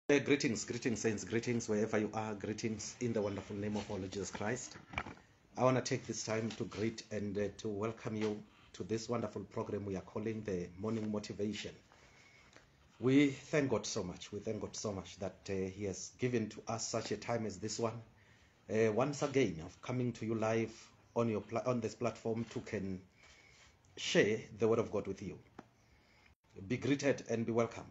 Greetings, saints, greetings wherever you are, greetings in the wonderful name of our Lord Jesus Christ. I want to take this time to greet and to welcome you to this wonderful program we are calling the Morning Motivation. We thank God so much. We thank God so much that He has given to us such a time as this one. Once again, of coming to you live on this platform to can share the Word of God with you. Be greeted and be welcome.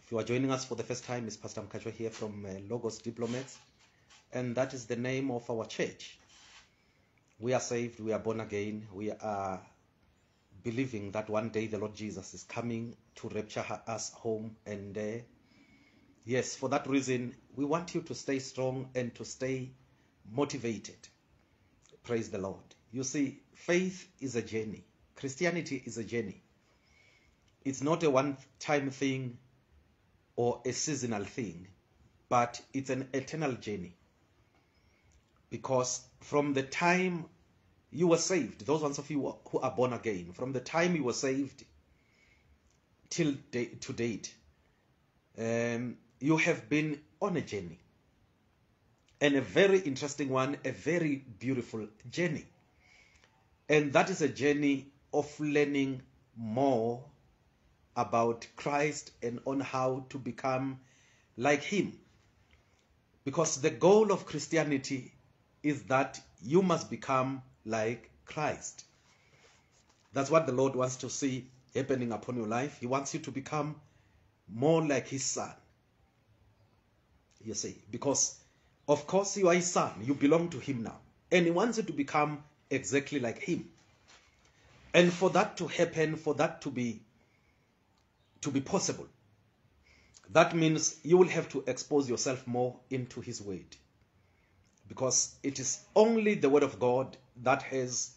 If you are joining us for the first time, it's Pastor Mkachwa here from Logos Diplomats, and that is the name of our church. We are saved, we are born again, we are believing that one day the Lord Jesus is coming to rapture us home, and yes, for that reason, we want you to stay strong and to stay motivated. Praise the Lord. You see, faith is a journey. Christianity is a journey. It's not a one-time thing or a seasonal thing, but it's an eternal journey. Because from the time you were saved, those ones of you who are born again, from the time you were saved till to date, you have been on a journey. And a very interesting one, a very beautiful journey. And that is a journey of learning more about Christ and on how to become like Him. Because the goal of Christianity is that you must become like Christ. That's what the Lord wants to see happening upon your life. He wants you to become more like His Son. You see, because of course you are His Son, you belong to Him now. And He wants you to become exactly like Him. And for that to happen, for that to be possible, that means you will have to expose yourself more into His Word. Because it is only the Word of God that has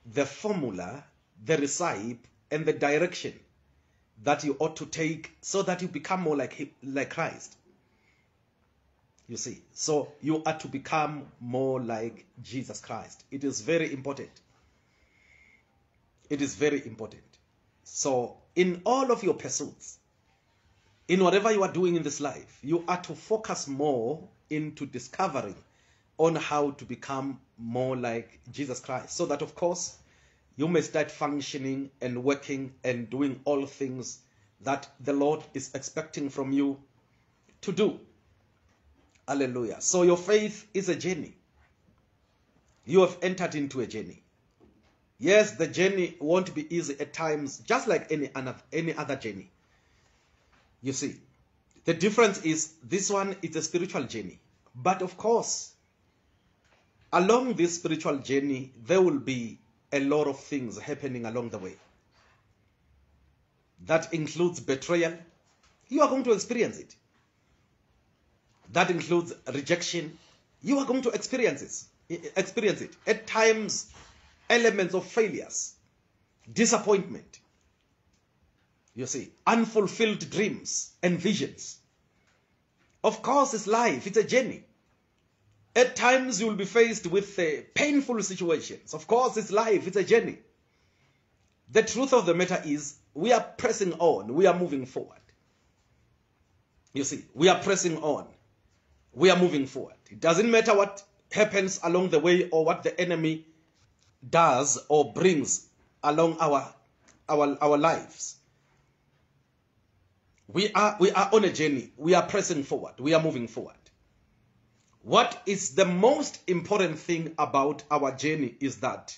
the formula, the recipe, and the direction that you ought to take so that you become more like Him, like Christ. You see, so you are to become more like Jesus Christ. It is very important. It is very important. So, in all of your pursuits, in whatever you are doing in this life, you are to focus more into discovering on how to become more like Jesus Christ. So that, of course, you may start functioning and working and doing all things that the Lord is expecting from you to do. Hallelujah. So your faith is a journey. You have entered into a journey. Yes, the journey won't be easy at times, just like any other journey. You see, the difference is this one is a spiritual journey. But of course, along this spiritual journey, there will be a lot of things happening along the way. That includes betrayal. You are going to experience it. That includes rejection. You are going to experience it. At times, elements of failures, disappointment, you see, unfulfilled dreams and visions. Of course, it's life, it's a journey. At times, you will be faced with painful situations. Of course, it's life, it's a journey. The truth of the matter is, we are pressing on, we are moving forward. You see, we are pressing on, we are moving forward. It doesn't matter what happens along the way or what the enemy does or brings along our lives. We are on a journey. We are pressing forward. We are moving forward. What is the most important thing about our journey is that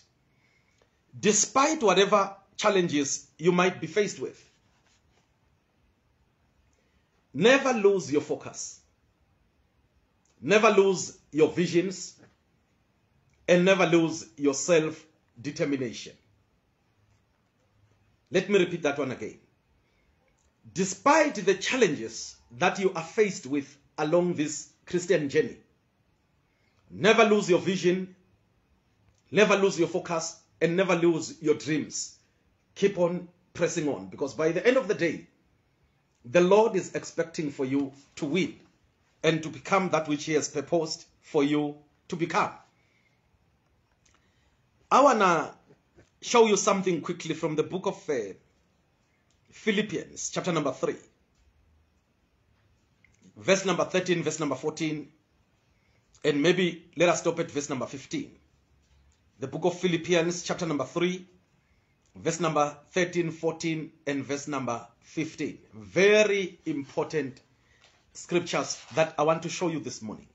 despite whatever challenges you might be faced with, never lose your focus. Never lose your visions. And never lose your self-determination. Let me repeat that one again. Despite the challenges that you are faced with along this Christian journey, never lose your vision, never lose your focus, and never lose your dreams. Keep on pressing on, because by the end of the day, the Lord is expecting for you to win and to become that which He has purposed for you to become. I want to show you something quickly from the book of Philippians, chapter number 3. verse number 13, verse number 14, and maybe let us stop at verse number 15. The book of Philippians, chapter number 3, verse number 13, 14, and verse number 15. Very important scriptures that I want to show you this morning.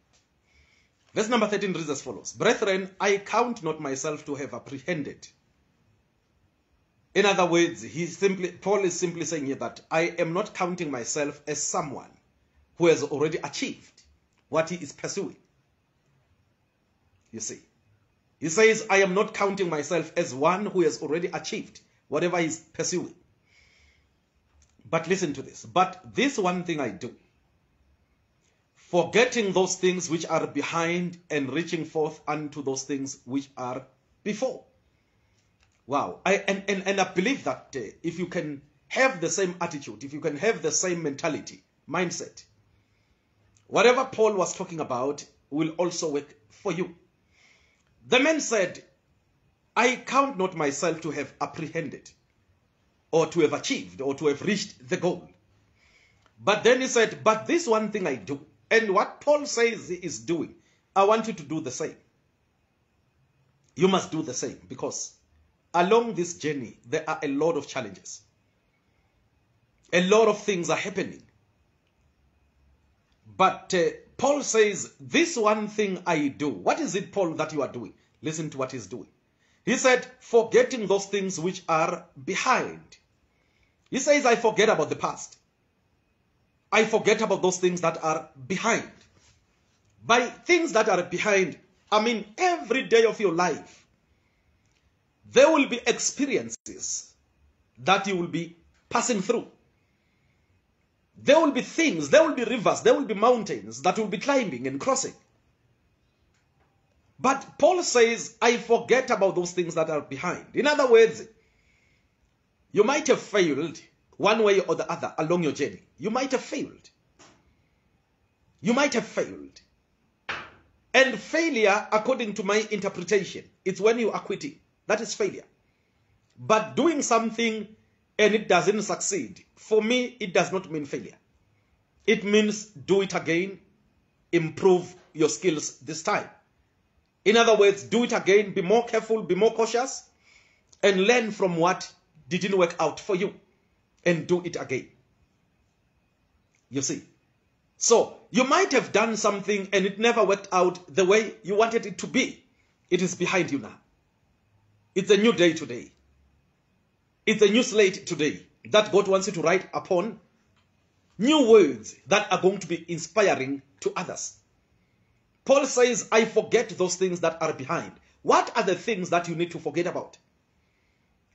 Verse number 13 reads as follows. Brethren, I count not myself to have apprehended. In other words, Paul is simply saying here that I am not counting myself as someone who has already achieved what he is pursuing. You see, he says, I am not counting myself as one who has already achieved whatever he is pursuing. But listen to this. But this one thing I do, forgetting those things which are behind and reaching forth unto those things which are before. Wow. And I believe that if you can have the same attitude, if you can have the same mentality, mindset, whatever Paul was talking about will also work for you. The man said, I count not myself to have apprehended or to have achieved or to have reached the goal. But then he said, but this one thing I do. And what Paul says he is doing, I want you to do the same. You must do the same, because along this journey, there are a lot of challenges. A lot of things are happening. But Paul says, this one thing I do. What is it, Paul, that you are doing? Listen to what he's doing. He said, forgetting those things which are behind. He says, I forget about the past. I forget about those things that are behind. By things that are behind, I mean every day of your life, there will be experiences that you will be passing through. There will be things, there will be rivers, there will be mountains that will be climbing and crossing. But Paul says, I forget about those things that are behind. In other words, you might have failed one way or the other along your journey. You might have failed. You might have failed. And failure, according to my interpretation, it's when you are quitting. That is failure. But doing something and it doesn't succeed, for me, it does not mean failure. It means do it again, improve your skills this time. In other words, do it again, be more careful, be more cautious, and learn from what didn't work out for you, and do it again. You see? So, you might have done something and it never worked out the way you wanted it to be. It is behind you now. It's a new day today. It's a new slate today that God wants you to write upon new words that are going to be inspiring to others. Paul says, I forget those things that are behind. What are the things that you need to forget about?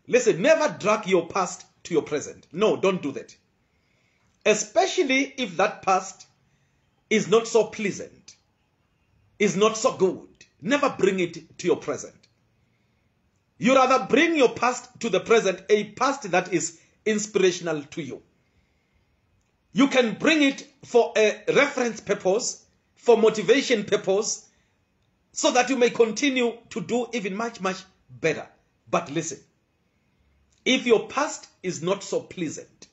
Listen, never drag your past to your present. No, don't do that. Especially if that past is not so pleasant, is not so good. Never bring it to your present. You rather bring your past to the present, a past that is inspirational to you. You can bring it for a reference purpose, for motivation purpose, so that you may continue to do even much, much better. But listen, if your past is not so pleasant,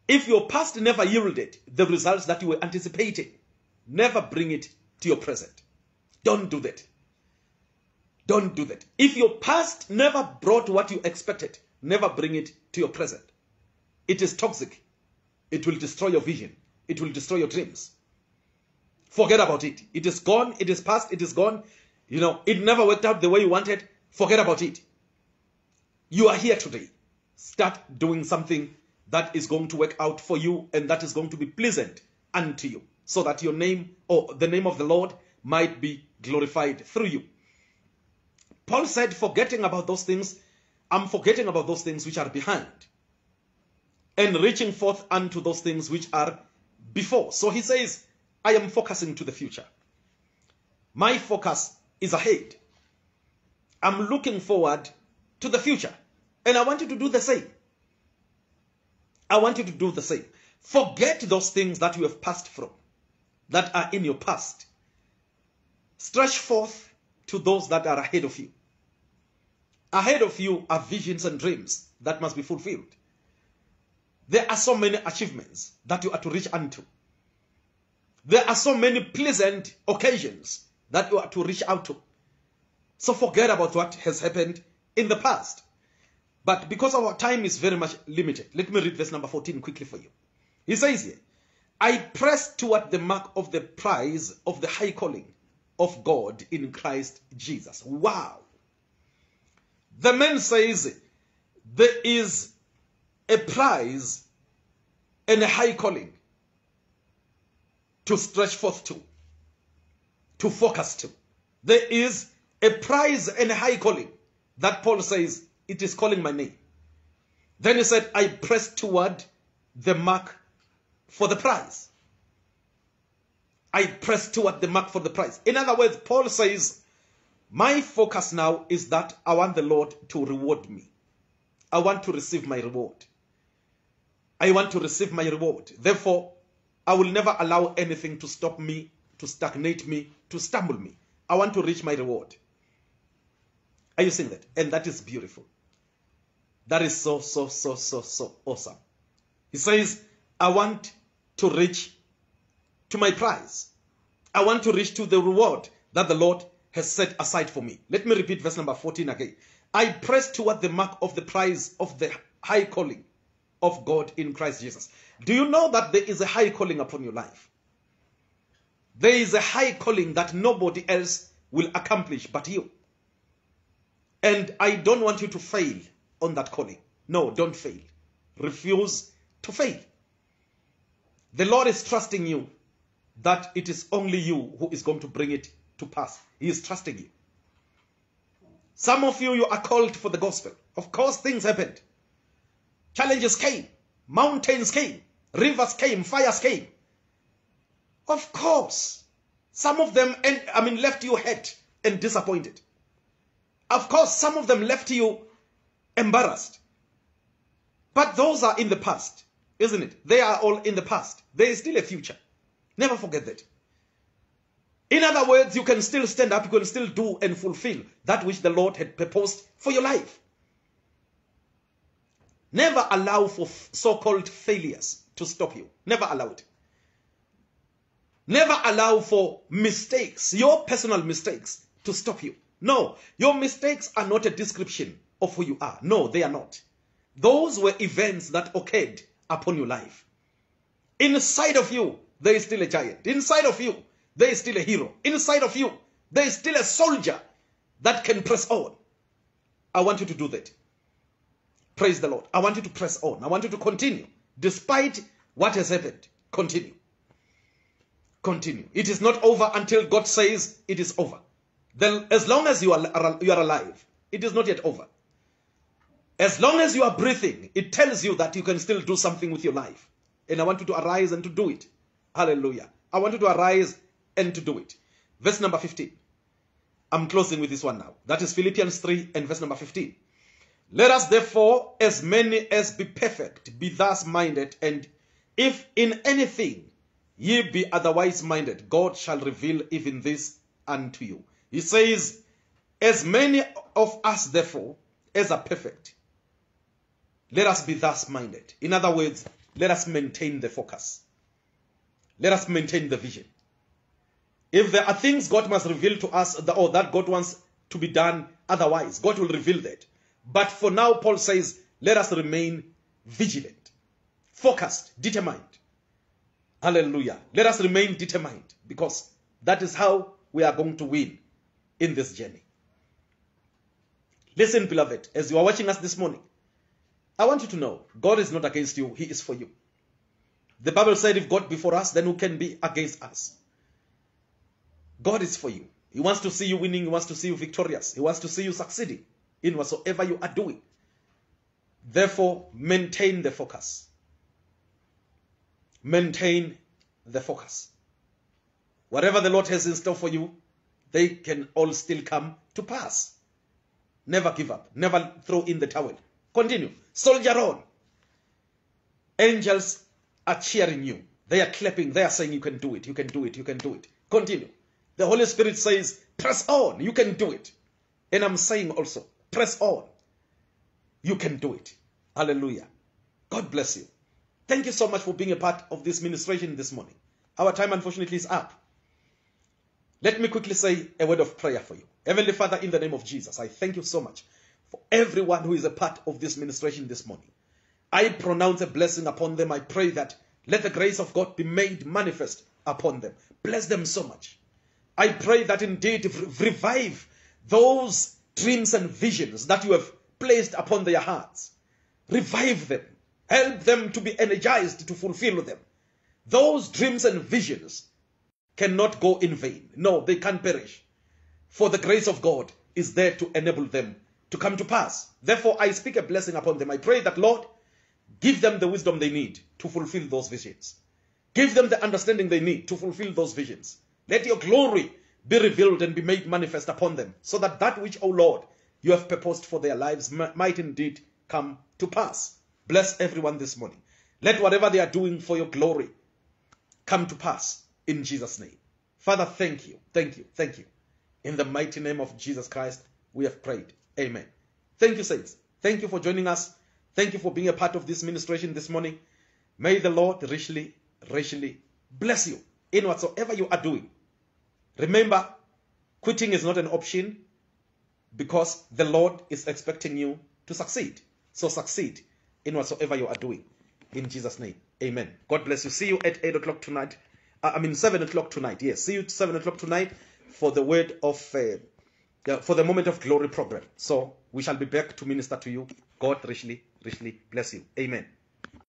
if your past never yielded the results that you were anticipating, never bring it to your present. Don't do that. Don't do that. If your past never brought what you expected, never bring it to your present. It is toxic. It will destroy your vision. It will destroy your dreams. Forget about it. It is gone. It is past. It is gone. You know, it never worked out the way you wanted. Forget about it. You are here today. Start doing something that is going to work out for you and that is going to be pleasant unto you, so that your name or the name of the Lord might be glorified through you. Paul said, forgetting about those things, I'm forgetting about those things which are behind and reaching forth unto those things which are before. So he says, I am focusing to the future. My focus is ahead. I'm looking forward to the future. And I want you to do the same. I want you to do the same. Forget those things that you have passed from, that are in your past. Stretch forth to those that are ahead of you. Ahead of you are visions and dreams that must be fulfilled. There are so many achievements that you are to reach unto. There are so many pleasant occasions that you are to reach out to. So forget about what has happened in the past. But because our time is very much limited, let me read verse number 14 quickly for you. He says here, I press toward the mark of the prize of the high calling of God in Christ Jesus. Wow. The man says there is a prize and a high calling to stretch forth to focus to. There is a prize and a high calling that Paul says it is calling my name. Then he said, I press toward the mark for the prize. I press toward the mark for the prize. In other words, Paul says, my focus now is that I want the Lord to reward me. I want to receive my reward. I want to receive my reward. Therefore, I will never allow anything to stop me, to stagnate me, to stumble me. I want to reach my reward. Are you seeing that? And that is beautiful. That is so awesome. He says, I want to reach to my prize. I want to reach to the reward that the Lord has set aside for me. Let me repeat verse number 14 again. I press toward the mark of the prize of the high calling of God in Christ Jesus. Do you know that there is a high calling upon your life? There is a high calling that nobody else will accomplish but you. And I don't want you to fail on that calling. No, don't fail. Refuse to fail. The Lord is trusting you that it is only you who is going to bring it to pass. He is trusting you. Some of you are called for the gospel. Of course, things happened. Challenges came. Mountains came. Rivers came. Fires came. Of course. Some of them left you hurt and disappointed. Of course, some of them left you embarrassed. But those are in the past, isn't it? They are all in the past. There is still a future. Never forget that. In other words, you can still stand up, you can still do and fulfill that which the Lord had proposed for your life. Never allow for so-called failures to stop you. Never allow it. Never allow for mistakes, your personal mistakes, to stop you. No, your mistakes are not a description of who you are. No, they are not. Those were events that occurred upon your life. Inside of you, there is still a giant. Inside of you, there is still a hero. Inside of you, there is still a soldier that can press on. I want you to do that. Praise the Lord. I want you to press on. I want you to continue. Despite what has happened, continue. Continue. It is not over until God says it is over. Then, as long as you are alive, it is not yet over. As long as you are breathing, it tells you that you can still do something with your life. And I want you to arise and to do it. Hallelujah. I want you to arise and to do it. Verse number 15. I'm closing with this one now. That is Philippians 3 and verse number 15. Let us therefore, as many as be perfect, be thus minded, and if in anything ye be otherwise minded, God shall reveal even this unto you. He says, as many of us therefore as are perfect, let us be thus minded. In other words, let us maintain the focus. Let us maintain the vision. If there are things God must reveal to us, or that God wants to be done otherwise, God will reveal that. But for now, Paul says, let us remain vigilant, focused, determined. Hallelujah. Let us remain determined, because that is how we are going to win in this journey. Listen, beloved, as you are watching us this morning, I want you to know, God is not against you, He is for you. The Bible said, if God be for us, then who can be against us? God is for you. He wants to see you winning. He wants to see you victorious. He wants to see you succeeding in whatsoever you are doing. Therefore, maintain the focus. Maintain the focus. Whatever the Lord has in store for you, they can all still come to pass. Never give up. Never throw in the towel. Continue. Soldier on. Angels are cheering you. They are clapping. They are saying you can do it. You can do it. You can do it. Continue. The Holy Spirit says, press on. You can do it. And I'm saying also, press on. You can do it. Hallelujah. God bless you. Thank you so much for being a part of this ministration this morning. Our time, unfortunately, is up. Let me quickly say a word of prayer for you. Heavenly Father, in the name of Jesus, I thank you so much for everyone who is a part of this ministration this morning. I pronounce a blessing upon them. I pray that let the grace of God be made manifest upon them. Bless them so much. I pray that indeed revive those dreams and visions that you have placed upon their hearts. Revive them. Help them to be energized to fulfill them. Those dreams and visions cannot go in vain. No, they can't perish. For the grace of God is there to enable them to come to pass. Therefore, I speak a blessing upon them. I pray that, Lord, give them the wisdom they need to fulfill those visions. Give them the understanding they need to fulfill those visions. Let your glory be revealed and be made manifest upon them, so that that which, O Lord, you have purposed for their lives might indeed come to pass. Bless everyone this morning. Let whatever they are doing for your glory come to pass in Jesus' name. Father, thank you, thank you, thank you. In the mighty name of Jesus Christ, we have prayed. Amen. Thank you, saints. Thank you for joining us. Thank you for being a part of this ministration this morning. May the Lord richly, richly bless you in whatsoever you are doing. Remember, quitting is not an option because the Lord is expecting you to succeed. So succeed in whatsoever you are doing. In Jesus' name, amen. God bless you. See you at 8 o'clock tonight. 7 o'clock tonight. Yes, see you at 7 o'clock tonight for the word of, for the Moment of Glory program. So we shall be back to minister to you. God richly, richly bless you. Amen.